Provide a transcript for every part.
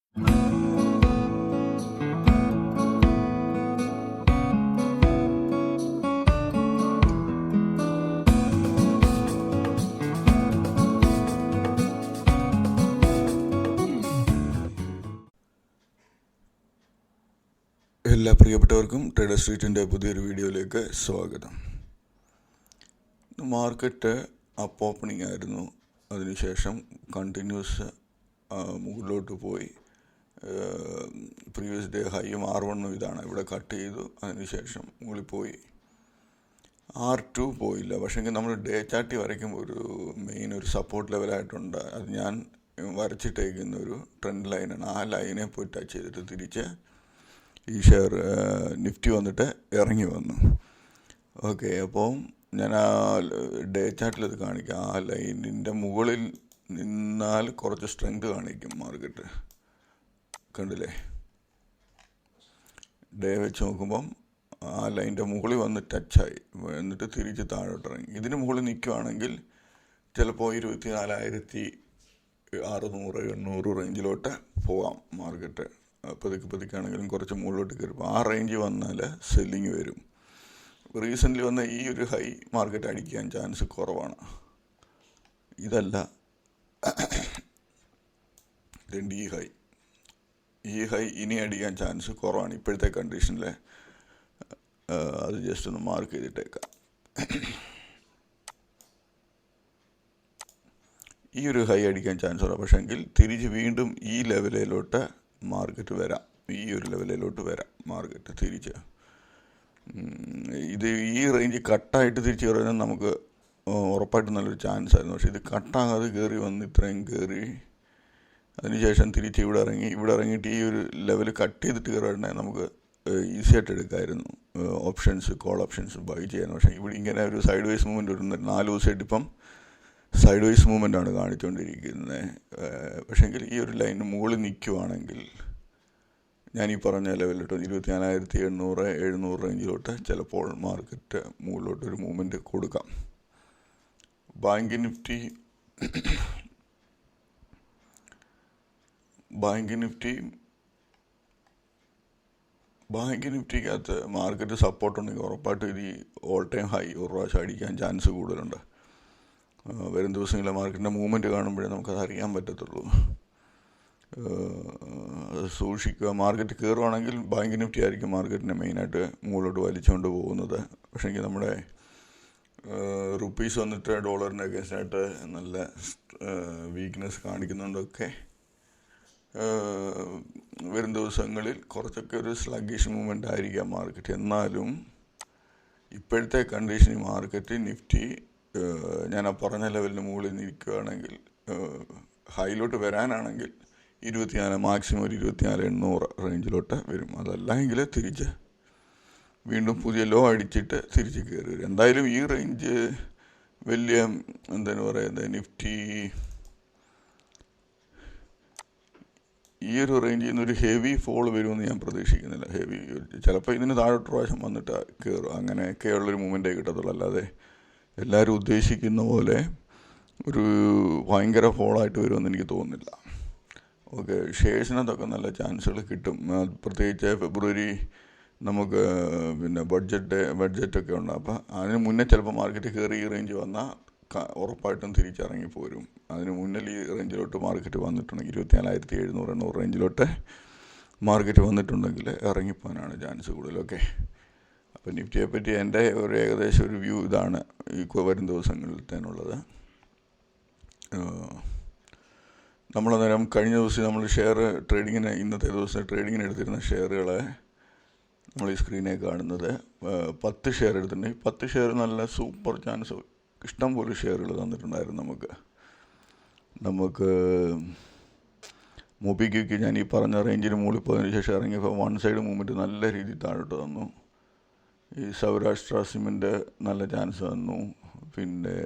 എല്ലാ പ്രിയപ്പെട്ടവർക്കും ട്രേഡർ സ്ട്രീറ്റിൻ്റെ പുതിയൊരു വീഡിയോയിലേക്ക് സ്വാഗതം. മാർക്കറ്റ് അപ്പ് ഓപ്പണിംഗ് ആയിരുന്നു. അതിനുശേഷം കണ്ടിന്യൂസ് മുകളിലോട്ട് പോയി. പ്രീവിയസ് ഡേ ഹൈയും R1 ഇതാണ്. ഇവിടെ കട്ട് ചെയ്തു. അതിനുശേഷം മുകളിൽ പോയി. R2 പോയില്ല. പക്ഷേങ്കിൽ നമ്മൾ ഡേ ചാർട്ടി വരയ്ക്കുമ്പോൾ ഒരു സപ്പോർട്ട് ലെവലായിട്ടുണ്ട്. അത് ഞാൻ വരച്ചിട്ടേക്കുന്ന ഒരു ട്രെൻഡ് ലൈനാണ്. ആ ലൈനെ പോയി ടച്ച് ചെയ്തിട്ട് തിരിച്ച് ഈ ഷെയർ നിഫ്റ്റി വന്നിട്ട് ഇറങ്ങി വന്നു. ഓക്കെ, അപ്പോൾ ഞാൻ ആ ഡേ ചാർട്ടിലത് കാണിക്കാം. ആ ലൈനിൻ്റെ മുകളിൽ നിന്നാൽ കുറച്ച് സ്ട്രെങ്ത് കാണിക്കും മാർക്കറ്റ്. കണ്ടില്ലേ? ഡേ വെച്ച് നോക്കുമ്പം ആ ലൈനിൻ്റെ മുകളിൽ വന്ന് ടച്ചായി, എന്നിട്ട് തിരിച്ച് താഴോട്ട് ഇറങ്ങി. ഇതിന് മുകളിൽ നിൽക്കുകയാണെങ്കിൽ ചിലപ്പോൾ 24,600-800 റേഞ്ചിലോട്ട് പോകാം മാർക്കറ്റ്. പതുക്കെയാണെങ്കിലും കുറച്ച് മുകളിലോട്ട് കയറും. ആ റേഞ്ച് വന്നാൽ സെല്ലിങ് വരും. റീസെൻ്റ്ലി വന്ന ഈ ഒരു ഹൈ മാർക്കറ്റ് അടിക്കാൻ ചാൻസ് കുറവാണ്. ഇതല്ല, ഈ ഹൈ ഇനി അടിക്കാൻ ചാൻസ് കുറവാണ് ഇപ്പോഴത്തെ കണ്ടീഷനിൽ. അത് ജസ്റ്റ് ഒന്ന് മാർക്ക് ചെയ്തിട്ടേക്കാം. ഈ ഒരു ഹൈ അടിക്കാൻ ചാൻസ് കുറവാണ്. പക്ഷേങ്കിൽ തിരിച്ച് വീണ്ടും ഈ ലെവലിലോട്ട് മാർക്കറ്റ് വരാം. ഈ ഒരു ലെവലിലോട്ട് വരാം മാർക്കറ്റ് തിരിച്ച്. ഇത് ഈ റേഞ്ച് കട്ടായിട്ട് തിരിച്ച് കയറാൻ നമുക്ക് ഉറപ്പായിട്ട് നല്ലൊരു ചാൻസ് ആയിരുന്നു. പക്ഷേ ഇത് കട്ടാകാതെ കയറി വന്ന് ഇത്രയും കയറി അതിനുശേഷം തിരിച്ച് ഇവിടെ ഇറങ്ങിയിട്ട് ഈ ഒരു ലെവൽ കട്ട് ചെയ്തിട്ട് കയറാണെങ്കിൽ നമുക്ക് ഈസി ആയിട്ട് എടുക്കാമായിരുന്നു. കോൾ ഓപ്ഷൻസ് ബൈ ചെയ്യാൻ. പക്ഷേ ഇവിടെ ഇങ്ങനെ ഒരു സൈഡ് വൈസ് മൂവ്മെൻറ്റ് വരുന്നത് 4 ദിവസമായിട്ട് ഇപ്പം സൈഡ് വൈസ് മൂവ്മെൻറ്റാണ് കാണിച്ചുകൊണ്ടിരിക്കുന്നത്. പക്ഷേങ്കിൽ ഈ ഒരു ലൈനിന് മുകളിൽ നിൽക്കുവാണെങ്കിൽ ഞാൻ ഈ പറഞ്ഞ ലെവലിലോട്ട് 24,800-700 റേഞ്ചിലോട്ട് ചിലപ്പോൾ മാർക്കറ്റ് മുകളിലോട്ടൊരു മൂവ്മെൻറ്റ് കൊടുക്കാം. ബാങ്ക് നിഫ്റ്റിക്കകത്ത് മാർക്കറ്റ് സപ്പോർട്ടുണ്ടെങ്കിൽ ഉറപ്പായിട്ടും ഇത് ഓൾ ടൈം ഹൈ ഒരു പ്രാവശ്യം അടിക്കാൻ ചാൻസ് കൂടുതലുണ്ട്. വരും ദിവസങ്ങളിലെ മാർക്കറ്റിൻ്റെ മൂവ്മെൻറ്റ് കാണുമ്പോഴേ നമുക്കത് അറിയാൻ പറ്റത്തുള്ളൂ. സൂക്ഷിക്കുക. മാർക്കറ്റ് കയറുവാണെങ്കിൽ ബാങ്ക് നിഫ്റ്റി ആയിരിക്കും മാർക്കറ്റിനെ മെയിനായിട്ട് മുകളിലോട്ട് വലിച്ചുകൊണ്ട് പോകുന്നത്. പക്ഷേങ്കിൽ നമ്മുടെ റുപ്പീസ് വന്നിട്ട് ഡോളറിൻ്റെ അഗേൻസ്റ്റായിട്ട് നല്ല വീക്ക്നെസ് കാണിക്കുന്നുണ്ടൊക്കെ. വരും ദിവസങ്ങളിൽ കുറച്ചൊക്കെ ഒരു സ്ലഗ്ഗിഷ് മൂവ്മെൻ്റ് ആയിരിക്കാം മാർക്കറ്റ്. എന്നാലും ഇപ്പോഴത്തെ കണ്ടീഷനിൽ മാർക്കറ്റ് നിഫ്റ്റി ഞാൻ ആ പറഞ്ഞ ലെവലിന് മുകളിൽ നിൽക്കുകയാണെങ്കിൽ ഹൈയിലോട്ട് വരാനാണെങ്കിൽ 24 മാക്സിമം ഒരു 24,800 റേഞ്ചിലോട്ട് വരും. അതല്ല എങ്കിൽ തിരിച്ച് വീണ്ടും പുതിയ ലോ അടിച്ചിട്ട് തിരിച്ച് കയറി വരും. എന്തായാലും ഈ റേഞ്ച് വലിയ നിഫ്റ്റി ഈ ഒരു റേഞ്ചിൽ നിന്നൊരു ഹെവി ഫോൾ വരുമെന്ന് ഞാൻ പ്രതീക്ഷിക്കുന്നില്ല. ചിലപ്പോൾ ഇതിന് താഴോട്ട് പ്രാവശ്യം വന്നിട്ട് കയറും. അങ്ങനെയൊക്കെയുള്ളൊരു മൂവ്മെൻറ്റേ കിട്ടത്തുള്ളൂ. അല്ലാതെ എല്ലാവരും ഉദ്ദേശിക്കുന്ന പോലെ ഒരു ഭയങ്കര ഫോളായിട്ട് വരുമെന്ന് എനിക്ക് തോന്നുന്നില്ല. ഓക്കെ, ഷെയർസിനകത്തൊക്കെ നല്ല ചാൻസുകൾ കിട്ടും. പ്രത്യേകിച്ച് ഫെബ്രുവരി നമുക്ക് ബഡ്ജറ്റൊക്കെ ഉണ്ട്. അപ്പോൾ അതിന് മുന്നേ ചിലപ്പോൾ മാർക്കറ്റ് കയറി ഈ റേഞ്ച് വന്നാൽ ഉറപ്പായിട്ടും തിരിച്ചിറങ്ങിപ്പോരും. അതിന് മുന്നിൽ ഈ റേഞ്ചിലോട്ട് മാർക്കറ്റ് വന്നിട്ടുണ്ടെങ്കിൽ 24,700-800 റേഞ്ചിലോട്ട് മാർക്കറ്റ് വന്നിട്ടുണ്ടെങ്കിൽ ഇറങ്ങിപ്പോകാനാണ് ചാൻസ് കൂടുതലൊക്കെ. അപ്പോൾ നിഫ്റ്റിയെ പറ്റി എൻ്റെ ഒരു ഏകദേശം ഒരു വ്യൂ ഇതാണ് ഈ വരും ദിവസങ്ങളിലത്തേനുള്ളത്. നമ്മളന്നേരം കഴിഞ്ഞ ദിവസം നമ്മൾ ഇന്നത്തെ ദിവസം ട്രേഡിങ്ങിന് എടുത്തിരുന്ന ഷെയറുകളെ നമ്മൾ ഈ സ്ക്രീനിൽ കാണുന്നത് 10 ഷെയർ എടുത്തിട്ടുണ്ടെങ്കിൽ 10 ഷെയർ നല്ല സൂപ്പർ ചാൻസ്, ഇഷ്ടം പോലെ ഷെയറുകൾ തന്നിട്ടുണ്ടായിരുന്നു നമുക്ക് മൊബിക്വിക്ക് ഞാൻ ഈ പറഞ്ഞ റേഞ്ചിന് മുകളിൽ പോയതിന് ശേഷം ഇറങ്ങിയപ്പോൾ വൺ സൈഡ് മൂവ്മെൻറ്റ് നല്ല രീതിയിൽ താഴോട്ട് തന്നു. ഈ സൗരാഷ്ട്ര സിമെൻ്റ് നല്ല ചാൻസ് തന്നു. പിന്നെ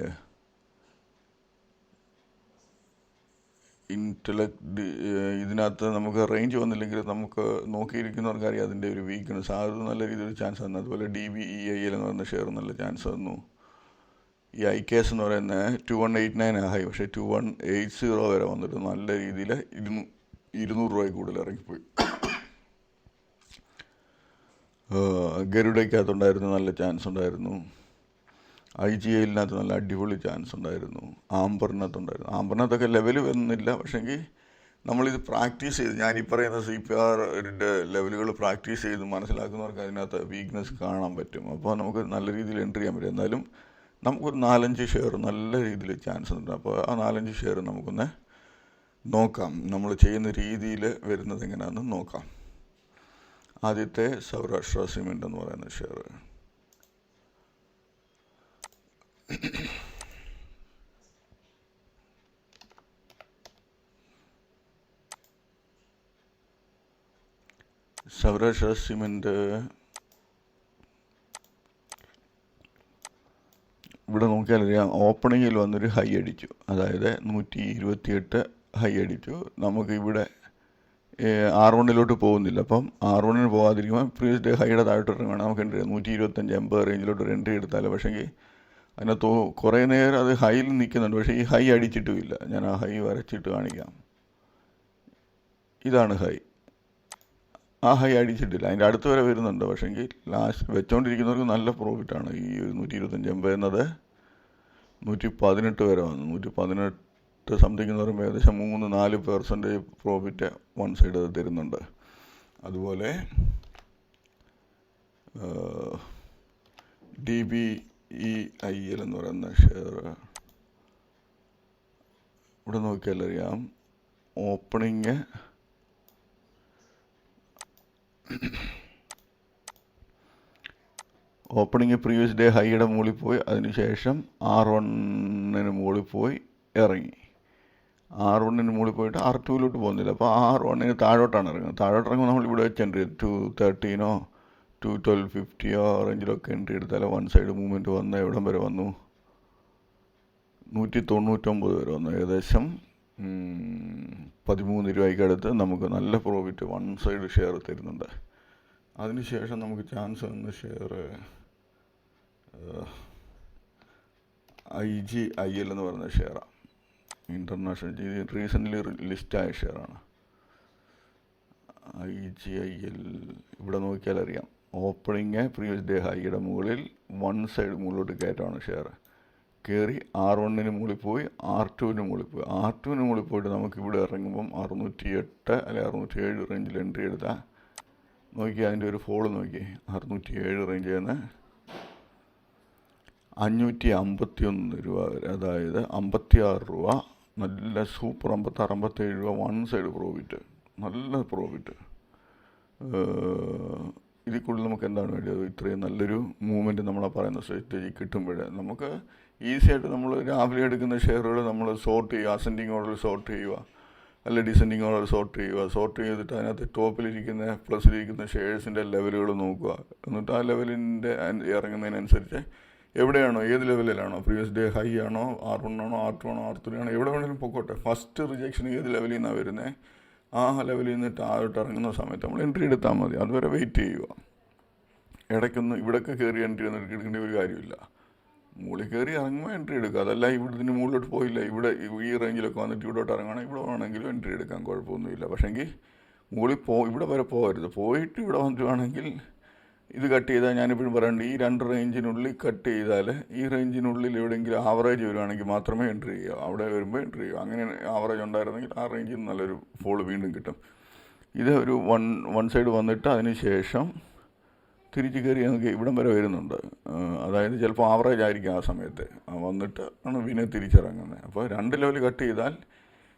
ഇതിനകത്ത് നമുക്ക് റേഞ്ച് വന്നില്ലെങ്കിൽ നമുക്ക് നോക്കിയിരിക്കുന്നവർക്കറിയാം അതിൻ്റെ ഒരു വീക്ക്നെസ്. ആ ഒരു നല്ല രീതിയിൽ ചാൻസ് തന്നു. അതുപോലെ DBEIL എന്ന് പറയുന്ന ഷെയർ നല്ല ചാൻസ് തന്നു. ഈ IKS എന്ന് പറയുന്ന 2189 ഹൈ, പക്ഷേ 2180 വരെ വന്നിട്ട് നല്ല രീതിയിൽ 200 കൂടുതൽ ഇറങ്ങിപ്പോയി. ഗരുഡയ്ക്കകത്തുണ്ടായിരുന്നു, നല്ല ചാൻസ് ഉണ്ടായിരുന്നു. IGIലിനകത്ത് നല്ല അടിപൊളി ചാൻസ് ഉണ്ടായിരുന്നു. ആംബറിനകത്തുണ്ടായിരുന്നു. ആംബറിനകത്തൊക്കെ ലെവൽ വരുന്നില്ല. പക്ഷേങ്കിൽ നമ്മളിത് പ്രാക്ടീസ് ചെയ്ത്, ഞാനീ പറയുന്ന CPRൻ്റെ ലെവലുകൾ പ്രാക്ടീസ് ചെയ്ത് മനസ്സിലാക്കുന്നവർക്ക് അതിനകത്ത് വീക്ക്നെസ് കാണാൻ പറ്റും. അപ്പോൾ നമുക്ക് നല്ല രീതിയിൽ എൻട്രി ചെയ്യാൻ പറ്റും. എന്നാലും നമുക്കൊരു 4-5 ഷെയർ നല്ല രീതിയിൽ ചാൻസ് ഉണ്ട്. അപ്പോൾ ആ 4-5 ഷെയർ നമുക്കൊന്ന് നോക്കാം, നമ്മൾ ചെയ്യുന്ന രീതിയിൽ വരുന്നത് എങ്ങനെയാണെന്ന് നോക്കാം. ആദ്യത്തെ സൗരാഷ്ട്ര സിമെൻ്റ് എന്ന് പറയുന്ന ഷെയർ. സൗരാഷ്ട്ര സിമെൻ്റ് ഇവിടെ നോക്കിയാലറിയാം, ഓപ്പണിങ്ങിൽ വന്നൊരു ഹൈ അടിച്ചു. അതായത് 128 ഹൈ അടിച്ചു. നമുക്ക് ഇവിടെ R1 പോകുന്നില്ല. അപ്പം R1 പോകാതിരിക്കുമ്പോൾ പ്രീവിയസ് ഡേ ഹൈയുടെ താഴോട്ട് ഇറങ്ങുകയാണ്. നമുക്ക് എൻട്രി ചെയ്യാം. 125-80 റേഞ്ചിലോട്ട് ഒരു എൻട്രി എടുത്താൽ. പക്ഷേങ്കിൽ അതിനകത്ത് കുറേ നേരം അത് ഹൈയിൽ നിൽക്കുന്നുണ്ട്. പക്ഷേ ഈ ഹൈ അടിച്ചിട്ടുമില്ല. ഞാൻ ആ ഹൈ വരച്ചിട്ട് കാണിക്കാം. ഇതാണ് ഹൈ. ആ ഹൈ അടിച്ചിട്ടില്ല. അതിൻ്റെ അടുത്ത് വരെ വരുന്നുണ്ട്. പക്ഷേങ്കിൽ ലാസ്റ്റ് വെച്ചുകൊണ്ടിരിക്കുന്നവർക്ക് നല്ല പ്രോഫിറ്റാണ്. ഈ 125-80 എന്നത് 118 വരെ വന്നു. 118 സംതിങ് എന്ന് പറയുമ്പോൾ ഏകദേശം 3-4% പ്രോഫിറ്റ് വൺ സൈഡ് തരുന്നുണ്ട്. അതുപോലെ DBEIL എന്ന് പറയുന്ന ഷെയർ ഇവിടെ നോക്കിയാലറിയാം, ഓപ്പണിങ് പ്രീവിയസ് ഡേ ഹൈയുടെ മുകളിൽ പോയി, അതിനുശേഷം R1 മുകളിൽ പോയി ഇറങ്ങി. R1 മുകളിൽ പോയിട്ട് R2 പോകുന്നില്ല. അപ്പോൾ R1 താഴോട്ടാണ് ഇറങ്ങുന്നത്. താഴോട്ട് ഇറങ്ങുമ്പോൾ നമ്മൾ ഇവിടെ വെച്ച് എൻട്രി 213 212.50 റേഞ്ചിലൊക്കെ എൻട്രി എടുത്താൽ വൺ സൈഡ് മൂവ്മെൻറ്റ് വന്ന് എവിടം വരെ വന്നു? 199 വരെ വന്നു. ഏകദേശം 13 രൂപയ്ക്കടുത്ത് നമുക്ക് നല്ല പ്രോഫിറ്റ് വൺ സൈഡ് ഷെയർ തരുന്നുണ്ട്. അതിനുശേഷം നമുക്ക് ചാൻസ് വന്ന ഷെയർ IGIL എന്ന് പറയുന്ന ഷെയറാണ്. ഇൻ്റർനാഷണൽ, ഇത് റീസെൻ്റ്ലി ലിസ്റ്റായ ഷെയറാണ്. IGIL ഇവിടെ നോക്കിയാൽ അറിയാം, ഓപ്പണിങ് പ്രീവിയസ് ഡേ ഹൈയുടെ മുകളിൽ വൺ സൈഡ് മുകളിലോട്ട് കയറ്റമാണ് ഷെയർ. കയറി R1 മുകളിൽ പോയി, R2 മുകളിൽ പോയി. R2 മുകളിൽ പോയിട്ട് നമുക്ക് ഇവിടെ ഇറങ്ങുമ്പം 608 അല്ലെങ്കിൽ 607 റേഞ്ചിൽ എൻട്രി എടുത്താൽ നോക്കി, അതിൻ്റെ ഒരു ഫോള് നോക്കി. 607 റേഞ്ചിൽ നിന്ന് 551 രൂപ വരെ, അതായത് 56 രൂപ. നല്ല സൂപ്പർ 56-57 രൂപ വൺ സൈഡ് പ്രോഫിറ്റ്, നല്ല പ്രോഫിറ്റ്. ഇതിൽ കൂടുതൽ നമുക്ക് എന്താണ് വേണ്ടത്? ഇത്രയും നല്ലൊരു മൂവ്മെൻറ്റ് നമ്മളാ പറയുന്ന സ്ട്രാറ്റജി കിട്ടുമ്പോഴേ നമുക്ക് ഈസി ആയിട്ട് നമ്മൾ രാവിലെ എടുക്കുന്ന ഷെയറുകൾ നമ്മൾ സോർട്ട് ചെയ്യുക. അസെൻഡിങ് ഓർഡറിൽ സോർട്ട് ചെയ്യുക, അല്ല ഡിസെൻഡിങ് ഓർഡർ സോർട്ട് ചെയ്യുക. സോർട്ട് ചെയ്തിട്ട് അതിനകത്ത് ടോപ്പിലിരിക്കുന്ന പ്ലസിലിരിക്കുന്ന ഷെയർസിൻ്റെ ലെവലുകൾ നോക്കുക. എന്നിട്ട് ആ ലെവലിൻ്റെ ഇറങ്ങുന്നതിനനുസരിച്ച് എവിടെയാണോ, ഏത് ലെവലിലാണോ, പ്രീവിയസ് ഡേ ഹൈ ആണോ, R1 ആണോ, R2 ആണോ, R3 ആണോ, എവിടെ വേണമെങ്കിലും പൊക്കോട്ടെ. ഫസ്റ്റ് റിജക്ഷൻ ഏത് ലെവലിൽ നിന്നാണ് വരുന്നത്, ആ ലെവലിൽ നിന്ന് താഴോട്ട് ഇറങ്ങുന്ന സമയത്ത് നമ്മൾ എൻട്രി എടുത്താൽ മതി. അതുവരെ വെയിറ്റ് ചെയ്യുക. ഇടയ്ക്കൊന്നും ഇവിടെയൊക്കെ കയറി എൻട്രി എടുക്കേണ്ട ഒരു കാര്യമില്ല. മുകളിൽ കയറി ഇറങ്ങുമ്പോൾ എൻട്രി എടുക്കുക. അതല്ല ഇവിടുന്ന് മുകളിലോട്ട് പോയില്ല, ഇവിടെ ഈ റേഞ്ചിലൊക്കെ വന്നിട്ട് ഇവിടോട്ട് ഇറങ്ങുകയാണെങ്കിൽ ഇവിടെ വേണമെങ്കിലും എൻട്രി എടുക്കാൻ കുഴപ്പമൊന്നുമില്ല. പക്ഷേങ്കിൽ മുകളിൽ ഇവിടെ വരെ പോകരുത്. പോയിട്ട് ഇവിടെ വന്നിട്ടുവാണെങ്കിൽ ഇത് കട്ട് ചെയ്താൽ, ഞാനിപ്പോഴും പറയുന്നുണ്ട്, ഈ 2 റേഞ്ചിനുള്ളിൽ കട്ട് ചെയ്താൽ ഈ റേഞ്ചിനുള്ളിൽ എവിടെയെങ്കിലും ആവറേജ് വരുവാണെങ്കിൽ മാത്രമേ എൻട്രി ചെയ്യുക. അവിടെ വരുമ്പോൾ എൻട്രി ചെയ്യുക. അങ്ങനെ ആവറേജ് ഉണ്ടായിരുന്നെങ്കിൽ ആ റേഞ്ചിൽ നിന്ന് നല്ലൊരു ഫോള് വീണ്ടും കിട്ടും. ഇത് ഒരു വൺ സൈഡ് വന്നിട്ട് അതിന് ശേഷം തിരിച്ച് കയറി നമുക്ക് ഇവിടം വരെ വരുന്നുണ്ട്. അതായത് ചിലപ്പോൾ ആവറേജ് ആയിരിക്കും ആ സമയത്ത് വന്നിട്ട് ആണ് പിന്നെ തിരിച്ചിറങ്ങുന്നത്. അപ്പോൾ 2 ലെവൽ കട്ട് ചെയ്താൽ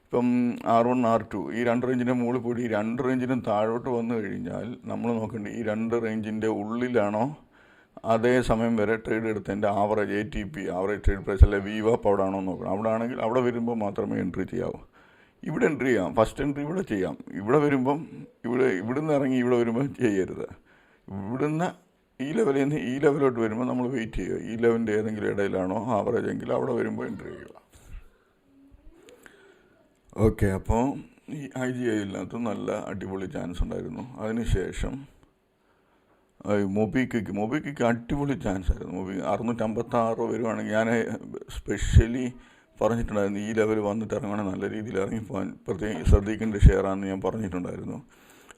ഇപ്പം R1 R2 ഈ 2 റേഞ്ചിൻ്റെ മുകളിൽ പോയിട്ട് ഈ 2 റേഞ്ചിനും താഴോട്ട് വന്നു കഴിഞ്ഞാൽ നമ്മൾ നോക്കേണ്ടത് ഈ 2 റേഞ്ചിൻ്റെ ഉള്ളിലാണോ അതേ സമയം വരെ ട്രേഡ് എടുത്തതിൻ്റെ average ATP, average trade price, അല്ലെ VWAP അവിടെ ആണോ നോക്കണം. അവിടെ ആണെങ്കിൽ അവിടെ വരുമ്പോൾ മാത്രമേ എൻട്രി ചെയ്യാവൂ. ഇവിടെ എൻട്രി ചെയ്യാം, ഫസ്റ്റ് എൻട്രി ഇവിടെ ചെയ്യാം. ഇവിടെ വരുമ്പം ഇവിടുന്ന് ഇറങ്ങി ഇവിടെ വരുമ്പോൾ ചെയ്യരുത്. ഇവിടുന്ന് ഈ ലെവലിൽ നിന്ന് ഈ ലെവലോട്ട് വരുമ്പോൾ നമ്മൾ വെയിറ്റ് ചെയ്യുക. ഈ ലെവലിൻ്റെ ഏതെങ്കിലും ഇടയിലാണോ ആവറേജ് എങ്കിൽ അവിടെ വരുമ്പോൾ എൻട്രി ചെയ്യുക. ഓക്കെ, അപ്പോൾ ഈ IGIനകത്ത് നല്ല അടിപൊളി ചാൻസ് ഉണ്ടായിരുന്നു. അതിനുശേഷം മൊബിക്വിക്ക് അടിപൊളി ചാൻസ് ആയിരുന്നു. 656 വരുവാണെങ്കിൽ ഞാൻ സ്പെഷ്യലി പറഞ്ഞിട്ടുണ്ടായിരുന്നു. ഈ ലെവൽ വന്നിട്ട് ഇറങ്ങണമെങ്കിൽ നല്ല രീതിയിൽ ഇറങ്ങിപ്പോകാൻ പ്രത്യേകം ശ്രദ്ധിക്കേണ്ട ഷെയറാണെന്ന് ഞാൻ പറഞ്ഞിട്ടുണ്ടായിരുന്നു.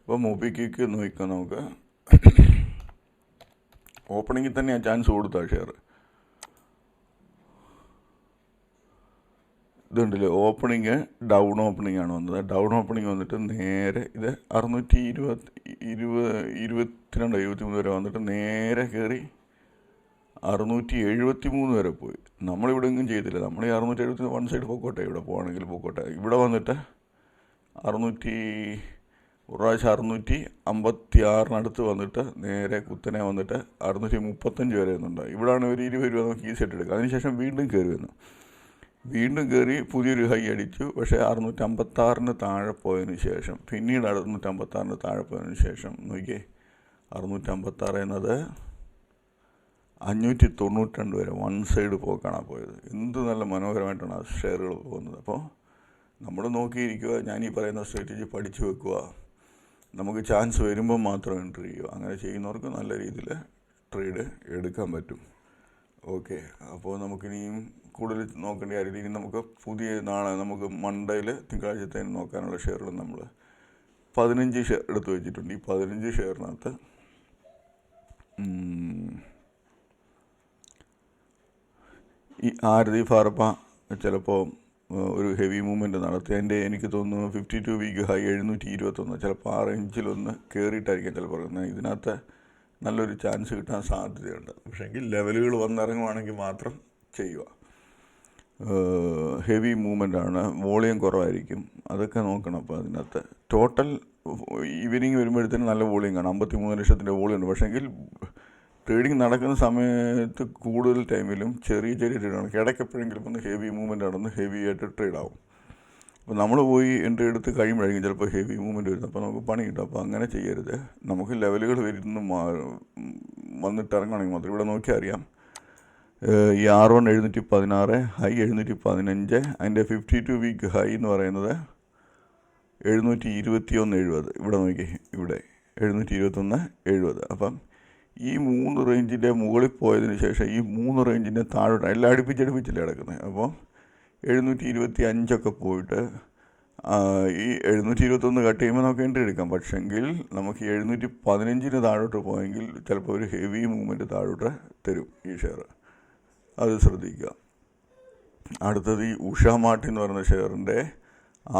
അപ്പോൾ മൊബിക്വിക്ക് നോക്കാം നമുക്ക്. ഓപ്പണിങ്ങിൽ തന്നെ ഞാൻ ചാൻസ് കൊടുത്ത ഷെയർ ഇതുണ്ടല്ലോ. ഓപ്പണിങ് ഡൗൺ ഓപ്പണിംഗ് ആണ് വന്നത്. ഡൗൺ ഓപ്പണിംഗ് വന്നിട്ട് നേരെ ഇത് 672 വരെ വന്നിട്ട് നേരെ കയറി 673 വരെ പോയി. നമ്മളിവിടെ ഒന്നും ചെയ്തില്ല. നമ്മൾ ഈ 670 വൺ സൈഡ് പോക്കോട്ടെ, ഇവിടെ പോകണമെങ്കിൽ പോക്കോട്ടെ. ഇവിടെ വന്നിട്ട് 656 വന്നിട്ട് നേരെ കുത്തനെ വന്നിട്ട് 635 വരെ ഒന്നുണ്ട്. ഇവിടെയാണ് ഒരു 20 രൂപ നമുക്ക് ഈ സെറ്റ് എടുക്കുക. അതിനുശേഷം വീണ്ടും കയറി വന്നു. വീണ്ടും കയറി പുതിയൊരു ഹൈ അടിച്ചു. പക്ഷേ 656 താഴെ പോയതിന് ശേഷം പിന്നീട് 656 താഴെ പോയതിന് ശേഷം നോക്കിയേ, 656 എന്നത് 592 വരെ വൺ സൈഡ് പോക്കാണ് പോയത്. എന്ത് നല്ല മനോഹരമായിട്ടാണ് ആ ഷെയറുകൾ പോകുന്നത്. അപ്പോൾ നമ്മൾ നോക്കിയിരിക്കുക, ഞാൻ ഈ പറയുന്ന സ്ട്രാറ്റജി പഠിച്ചു വെക്കുക. നമുക്ക് ചാൻസ് വരുമ്പോൾ മാത്രം എൻട്രി ചെയ്യുക. അങ്ങനെ ചെയ്യുന്നവർക്ക് നല്ല രീതിയിൽ ട്രേഡ് എടുക്കാൻ പറ്റും. ഓക്കെ, അപ്പോൾ നമുക്കിനിയും കൂടുതൽ നോക്കേണ്ട കാര്യമില്ല. ഇനി നമുക്ക് പുതിയ നാളെ നമുക്ക് മൺഡേയിൽ തിങ്കളാഴ്ചത്തേന് നോക്കാനുള്ള ഷെയറുകൾ നമ്മൾ 15 ഷെയർ എടുത്ത് വെച്ചിട്ടുണ്ട്. ഈ 15 ഷെയറിനകത്ത് ഈ ആരതി ഫാർമ ചിലപ്പോൾ ഒരു ഹെവി മൂവ്മെൻറ്റ് നടത്തി. എനിക്ക് തോന്നുന്നു 52 വീക്ക് ഹൈ 721, ചിലപ്പോൾ 6 ഇഞ്ചിലൊന്ന് കയറിയിട്ടായിരിക്കും ചിലപ്പോൾ. ഇതിനകത്ത് നല്ലൊരു ചാൻസ് കിട്ടാൻ സാധ്യതയുണ്ട്. പക്ഷേങ്കിൽ ലെവലുകൾ വന്നിറങ്ങുവാണെങ്കിൽ മാത്രം ചെയ്യുക. ഹെവി മൂവ്മെൻ്റാണ്, വോളിയം കുറവായിരിക്കും, അതൊക്കെ നോക്കണം. അപ്പോൾ അതിനകത്ത് ടോട്ടൽ ഈവനിങ് വരുമ്പോഴത്തേനും നല്ല വോളിയം കാണാം. 53 ലക്ഷത്തിൻ്റെ വോളിയം ഉണ്ട്. പക്ഷേങ്കിൽ ട്രേഡിങ് നടക്കുന്ന സമയത്ത് കൂടുതൽ ടൈമിലും ചെറിയ ട്രേഡാണ്. ഇടയ്ക്കെപ്പോഴെങ്കിലും ഒന്ന് ഹെവി മൂവ്മെൻ്റ് നടന്ന് ഹെവി ആയിട്ട് ട്രേഡാവും. അപ്പോൾ നമ്മൾ പോയി എൻട്രി എടുത്ത് കഴിയുമ്പോഴായിരിക്കും ചിലപ്പോൾ ഹെവി മൂവ്മെൻറ്റ് വരുന്നത്. അപ്പോൾ നമുക്ക് പണി കിട്ടും. അപ്പോൾ അങ്ങനെ ചെയ്യരുത്. നമുക്ക് ലെവലുകൾ വന്നിട്ട് ഇറങ്ങണമെങ്കിൽ മാത്രം ഇവിടെ നോക്കിയാൽ അറിയാം. ഈ R1 716, ഹൈ 715, അതിൻ്റെ 52 വീക്ക് ഹൈ എന്ന് പറയുന്നത് 721.70. ഇവിടെ നോക്കി, ഇവിടെ 721.70. അപ്പം ഈ 3 റേഞ്ചിൻ്റെ മുകളിൽ പോയതിന് ശേഷം ഈ 3 റേഞ്ചിൻ്റെ താഴോട്ട് എല്ലാം അടുപ്പിച്ചല്ലേ കിടക്കുന്നത്. അപ്പോൾ 725 പോയിട്ട് ഈ 721 കട്ട് ചെയ്യുമ്പോൾ നമുക്ക് എൻട്രി എടുക്കാം. പക്ഷെങ്കിൽ നമുക്ക് 715 താഴോട്ട് പോയെങ്കിൽ ചിലപ്പോൾ ഒരു ഹെവി മൂവ്മെൻറ്റ് താഴോട്ട് തരും ഈ ഷെയർ. അത് ശ്രദ്ധിക്കുക. അടുത്തത് ഈ ഉഷ മാർട്ട് എന്ന് പറയുന്ന ഷെയറിൻ്റെ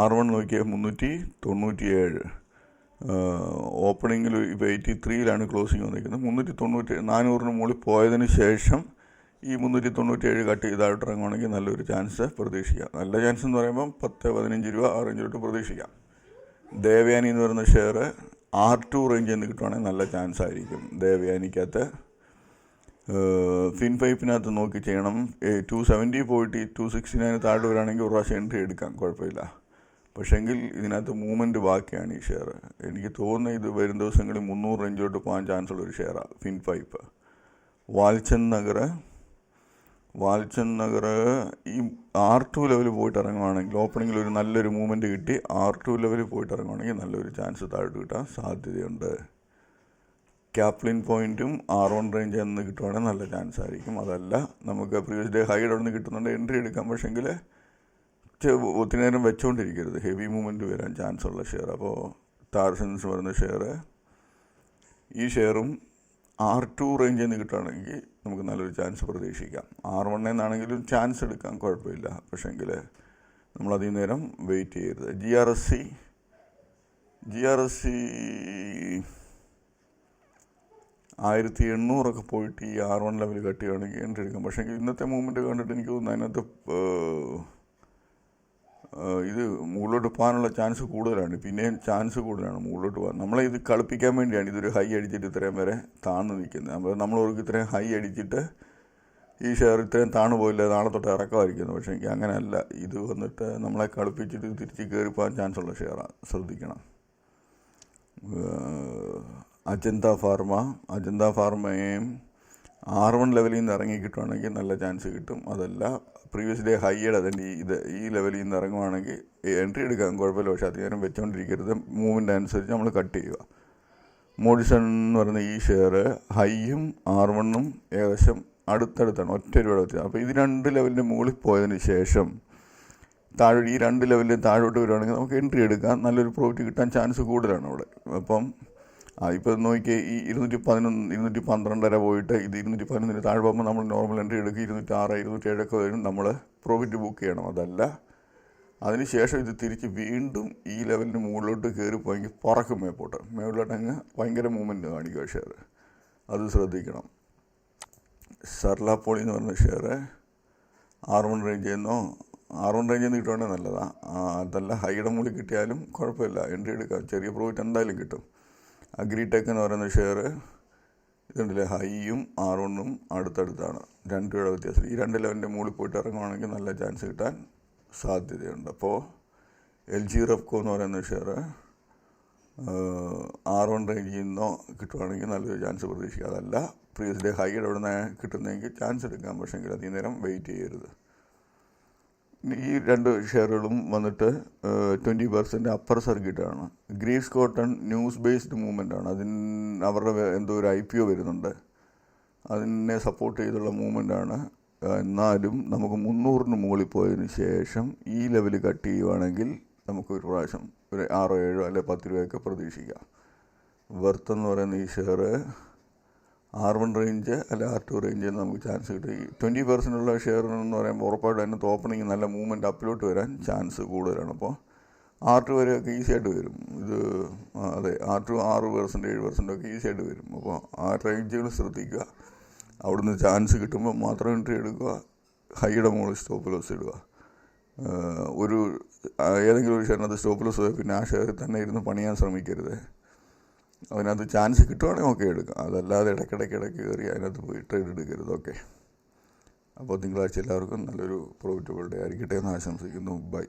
R1 നോക്കിയാൽ 397. ഓപ്പണിങ്ങിൽ ഇപ്പോൾ 83 ക്ലോസിങ് വന്നിരിക്കുന്നത്. 400 മുകളിൽ പോയതിന് ശേഷം ഈ 397 കട്ട് ചെയ്തായിട്ട് ഇറങ്ങുവാണെങ്കിൽ നല്ലൊരു ചാൻസ് പ്രതീക്ഷിക്കാം. നല്ല ചാൻസ് എന്ന് പറയുമ്പം 10-15 രൂപ ആ റേഞ്ചിലോട്ട് പ്രതീക്ഷിക്കാം. ദേവയാനി എന്ന് പറയുന്ന ഷെയർ R2 റേഞ്ചിൽ നിന്ന് കിട്ടുവാണെങ്കിൽ നല്ല ചാൻസ് ആയിരിക്കും. ദേവയാനിക്കകത്ത് ഫിൻപൈപ്പിനകത്ത് നോക്കി ചെയ്യണം. 270 പോയിട്ട് 269 താഴെ വരാണെങ്കിൽ ഒരു പ്രാവശ്യം എൻട്രി എടുക്കാം, കുഴപ്പമില്ല. പക്ഷേങ്കിൽ ഇതിനകത്ത് മൂവ്മെൻറ്റ് ബാക്കിയാണ് ഈ ഷെയർ. എനിക്ക് തോന്നുന്നത് ഇത് വരും ദിവസങ്ങളിൽ 300 റേഞ്ചിലോട്ട് പോകാൻ ചാൻസ് ഉള്ളൊരു ഷെയറാണ് ഫിൻപൈപ്പ്. വാൽചന്ദ് നഗർ ഈ R2 ലെവലിൽ പോയിട്ട് ഇറങ്ങുവാണെങ്കിൽ, ഓപ്പണിങ്ങിൽ ഒരു നല്ലൊരു മൂവ്മെൻറ്റ് കിട്ടി R2 ലെവലിൽ പോയിട്ട് ഇറങ്ങുവാണെങ്കിൽ നല്ലൊരു ചാൻസ് താഴോട്ട് കിട്ടാൻ സാധ്യതയുണ്ട്. ക്യാപ്ലിൻ പോയിൻറ്റും R1 റേഞ്ചിൽ നിന്ന് കിട്ടുവാണെങ്കിൽ നല്ല ചാൻസ് ആയിരിക്കും. അതല്ല നമുക്ക് പ്രീവിയസ് ഡേ ഹൈ അവിടെ നിന്ന് കിട്ടുന്നുണ്ട്, എൻട്രി എടുക്കാം. പക്ഷേങ്കിൽ ഒത്തിരി നേരം വെച്ചുകൊണ്ടിരിക്കരുത്, ഹെവി മൂവ്മെൻറ്റ് വരാൻ ചാൻസ് ഉള്ള ഷെയർ. അപ്പോൾ ടാർസൻസ് പറയുന്ന ഷെയർ, ഈ ഷെയറും R2 റേഞ്ചിൽ നിന്ന് കിട്ടുകയാണെങ്കിൽ നമുക്ക് നല്ലൊരു ചാൻസ് പ്രതീക്ഷിക്കാം. R1 എന്നാണെങ്കിലും ചാൻസ് എടുക്കാം, കുഴപ്പമില്ല. പക്ഷേങ്കിൽ നമ്മളധികം നേരം വെയിറ്റ് ചെയ്യരുത്. GRSC 1800 പോയിട്ട് ഈ R1 ലെവൽ കട്ട് ചെയ്യുകയാണെങ്കിൽ എൻട്രി എടുക്കാം. പക്ഷേ ഇന്നത്തെ മൂവ്മെൻറ്റ് കണ്ടിട്ട് എനിക്ക് തോന്നുന്നു അതിനകത്ത് ഇത് മുകളിലോട്ട് പോകാനുള്ള ചാൻസ് കൂടുതലാണ്. പിന്നെയും ചാൻസ് കൂടുതലാണ് മുകളിലോട്ട് പോകാൻ. നമ്മളെ ഇത് കളിപ്പിക്കാൻ വേണ്ടിയാണ് ഇതൊരു ഹൈ അടിച്ചിട്ട് ഇത്രയും വരെ താഴ്ന്നു നിൽക്കുന്നത്. അപ്പോൾ നമ്മളവർക്ക് ഇത്രയും ഹൈ അടിച്ചിട്ട് ഈ ഷെയർ ഇത്രയും താണു പോയില്ല, നാളെ തൊട്ട് ഇറക്കമായിരിക്കുന്നു. പക്ഷേ എനിക്ക് അങ്ങനെയല്ല. ഇത് വന്നിട്ട് നമ്മളെ കളിപ്പിച്ചിട്ട് തിരിച്ച് കയറി പോകാൻ ചാൻസ് ഉള്ള ഷെയറാണ്, ശ്രദ്ധിക്കണം. അജന്ത ഫാർമയും R1 ലെവലിൽ നിന്ന് ഇറങ്ങി കിട്ടുവാണെങ്കിൽ നല്ല ചാൻസ് കിട്ടും. അതല്ല പ്രീവിയസ് ഡേ ഹൈയുടെ അതിൻ്റെ ഈ ലെവലിൽ നിന്ന് ഇറങ്ങുവാണെങ്കിൽ എൻട്രി എടുക്കാൻ കുഴപ്പമില്ല. പക്ഷേ അധികം വെച്ചുകൊണ്ടിരിക്കരുത്, മൂവ്മെൻ്റ് അനുസരിച്ച് നമ്മൾ കട്ട് ചെയ്യുക. മോഡിസൺ എന്ന് പറയുന്ന ഈ ഷെയർ ഹൈയും R1 ഏകദേശം അടുത്തടുത്താണ്, ഒറ്റ രൂപയുടെ വ്യത്യാസം. അപ്പോൾ ഇത് 2 ലെവലിൻ്റെ മുകളിൽ പോയതിന് ശേഷം ഈ 2 ലെവലിൽ താഴോട്ട് വരുവാണെങ്കിൽ നമുക്ക് എൻട്രി എടുക്കാം, നല്ലൊരു പ്രോഫിറ്റ് കിട്ടാൻ ചാൻസ് കൂടുതലാണ് അവിടെ. അപ്പം ഇപ്പോൾ നോക്കിയാൽ ഈ 211 212 പോയിട്ട് ഇത് 211 താഴെ പോകുമ്പോൾ നമ്മൾ നോർമൽ എൻട്രി എടുക്കുക, 206 207 വരും നമ്മൾ പ്രോഫിറ്റ് ബുക്ക് ചെയ്യണം. അതല്ല അതിനുശേഷം ഇത് തിരിച്ച് വീണ്ടും ഈ ലെവലിന് മുകളിലോട്ട് കയറി പോയെങ്കിൽ പറക്കും മേപ്പോട്ട്, മേളിലോട്ടങ്ങ് ഭയങ്കര മൂവ്മെൻറ്റ് കാണിക്കുക ഷെയർ, അത് ശ്രദ്ധിക്കണം. സർല പോളി എന്ന് പറഞ്ഞ ഷെയർ R1 റേഞ്ചിൽ നിന്നോ കിട്ടുവാണെങ്കിൽ നല്ലതാണ്. അതല്ല ഹൈയുടെ മുകളിൽ കിട്ടിയാലും കുഴപ്പമില്ല, എൻട്രി എടുക്കാം, ചെറിയ പ്രോഫിറ്റ് എന്തായാലും കിട്ടും. അഗ്രിടെക് എന്ന് പറയുന്ന ഷെയർ ഇതുണ്ടല്ലേ, ഹൈയും R1 അടുത്തടുത്താണ്, 2 രൂപയുടെ വ്യത്യാസം. ഈ 2 ലെവലിൻ്റെ മുകളിൽ പോയിട്ട് ഇറങ്ങുവാണെങ്കിൽ നല്ല ചാൻസ് കിട്ടാൻ സാധ്യതയുണ്ട്. അപ്പോൾ LG റെപ്കോ എന്ന് പറയുന്ന ഷെയർ R1 റേഞ്ചിൽ നിന്നോ കിട്ടുവാണെങ്കിൽ നല്ലൊരു ചാൻസ് പ്രതീക്ഷിക്കുക. അതല്ല പ്രീവിയസ് ഡേ ഹൈയുടെ അവിടെ നിന്ന് കിട്ടുന്നതെങ്കിൽ ചാൻസ് എടുക്കാം, പക്ഷേങ്കിൽ അധികം നേരം വെയിറ്റ് ചെയ്യരുത്. ഈ 2 ഷെയറുകളും വന്നിട്ട് 20% അപ്പർ സർക്യൂട്ടാണ്. ഗ്രീവ്സ് കോട്ടൺ ന്യൂസ് ബേസ്ഡ് മൂവ്മെൻ്റാണ്. അവരുടെ എന്തോ ഒരു IPO വരുന്നുണ്ട്, അതിനെ സപ്പോർട്ട് ചെയ്തുള്ള മൂവ്മെൻ്റാണ്. എന്നാലും നമുക്ക് 300 മുകളിൽ പോയതിന് ശേഷം ഈ ലെവൽ കട്ട് ചെയ്യുവാണെങ്കിൽ നമുക്ക് ഒരു പ്രാവശ്യം ഒരു 6 7 അല്ലെ 10 രൂപയൊക്കെ പ്രതീക്ഷിക്കാം. വെർത്ത് എന്ന് പറയുന്ന ഈ ഷെയർ R1 റേഞ്ച് അല്ലെ R2 റേഞ്ച് നമുക്ക് ചാൻസ് കിട്ടും. ഈ 20% ഷെയർ എന്ന് പറയുമ്പോൾ ഉറപ്പായിട്ട് അതിനകത്ത് ഓപ്പണിങ് നല്ല മൂവ്മെൻറ്റ് അപ്പിലോട്ട് വരാൻ ചാൻസ് കൂടുതലാണ്. അപ്പോൾ R2 വരെയൊക്കെ ഈസി ആയിട്ട് വരും. ഇത് അതെ R2 6% 7% ഒക്കെ ഈസി ആയിട്ട് വരും. അപ്പോൾ ആ റേഞ്ചുകൾ ശ്രദ്ധിക്കുക, അവിടുന്ന് ചാൻസ് കിട്ടുമ്പോൾ മാത്രം എൻട്രി എടുക്കുക, ഹൈയുടെ മുകളിൽ സ്റ്റോപ്പ് ലോസ് ഇടുക. ഏതെങ്കിലും ഒരു ഷെയറിനകത്ത് സ്റ്റോപ്പ് ലോസ് പോയാൽ പിന്നെ ആ ഷെയറിൽ തന്നെ ഇരുന്ന് പണിയാൻ ശ്രമിക്കരുത്. അതിനകത്ത് ചാൻസ് കിട്ടുവാണെങ്കിൽ ഓക്കെ എടുക്കാം, അതല്ലാതെ ഇടയ്ക്കിടയ്ക്ക് കയറി അതിനകത്ത് പോയി ട്രേഡ് എടുക്കരുത്. ഓക്കെ, അപ്പോൾ തിങ്കളാഴ്ച എല്ലാവർക്കും നല്ലൊരു പ്രോഫിറ്റബിൾ ഡേ ആയിരിക്കട്ടെ എന്ന് ആശംസിക്കുന്നു. ബൈ.